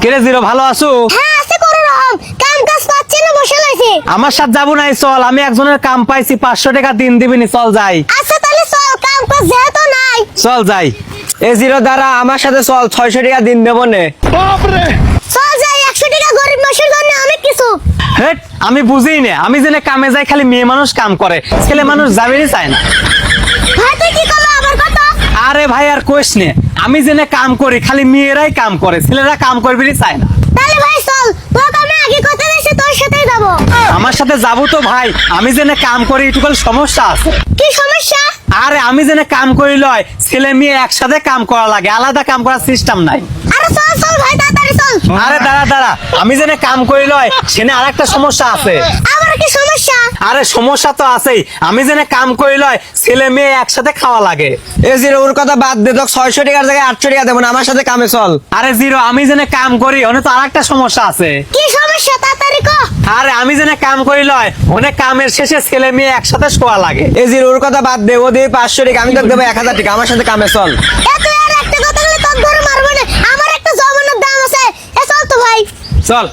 কিরে জিরো ভালো আছো? হ্যাঁ আছে কোন রকম, কাম কাজ পাচ্ছি না, বসে লাইছি। আমার সাথে যাবো নাই, চল। আমি একজনের কাম পাইছি, 500 টাকা দিন দিবিনি, চল যাই। আচ্ছা তাহলে চল, কাম কাজ যেহেতু নাই। চল যাই। এ জিরো দ্বারা আমার সাথে চল, 600 টাকা দিন দেবো নে। চল যাই, 100 টাকা গরিব মানুষের জন্য অনেক কিছু। হেট, আমি বুঝি না। আমি জেনে কামে যাই, খালি মেয়ে মানুষ কাম করে, ছেলে মানুষ যাবেরই চায় না। ভাই তুই কি করলো আবার কত? আরে ভাই আর কোশ নে, আমি জেনে কাম করি, খালি মেয়েরাই কাম করে, ছেলেরা কাম করবেরই চায় না। তাহলে ভাই চল, তোকে আমি আগে কথা দিয়েছি, তোর সাথেই যাবো। আমার সাথে যাবো তো ভাই, আমি জেনে কাম করি, একটু সমস্যা আছে। কি সমস্যা? আরে আমি জেনে কাম করি লয়, ছেলে মেয়ে একসাথে কাম করা লাগে, আলাদা কাম করার সিস্টেম নাই। আরে চল চল ভাই, তাড়াতাড়ি চল। আরে দাঁড়া, আমি জেনে কাম করি লয়, সেনে আরেকটা সমস্যা আছে। আবার কি সমস্যা? আরে সমস্যা তো আছেই, আমি জেনে কাম করি লয়, ছেলে মেয়ে একসাথে খাওয়া লাগে। এ জিরো ওর কথা বাদ দে, তোকে 600 টাকার জায়গায় 800 টাকা দেবো না, আমার সাথে কামে চল। আরে জিরো, আমি জেনে কাম করি, ওনে তো আরেকটা সমস্যা আছে। কি সমস্যা তাড়াতাড়ি কো। আরে আমি জেনে কাম করি লয়, অনেক কামের শেষে ছেলে মেয়ে একসাথে শোয়া লাগে। এ জিরো ওর কথা বাদ দে, ও দিয়ে 500 টাকা, আমি তোকে দেবো 1000 টাকা, আমার সাথে কামে চল। এ তুই আর একটা কথা বলে তোর ধরে মারবো না, আমার একটা জমানোর দাম আছে। এ চল তো ভাই। চল।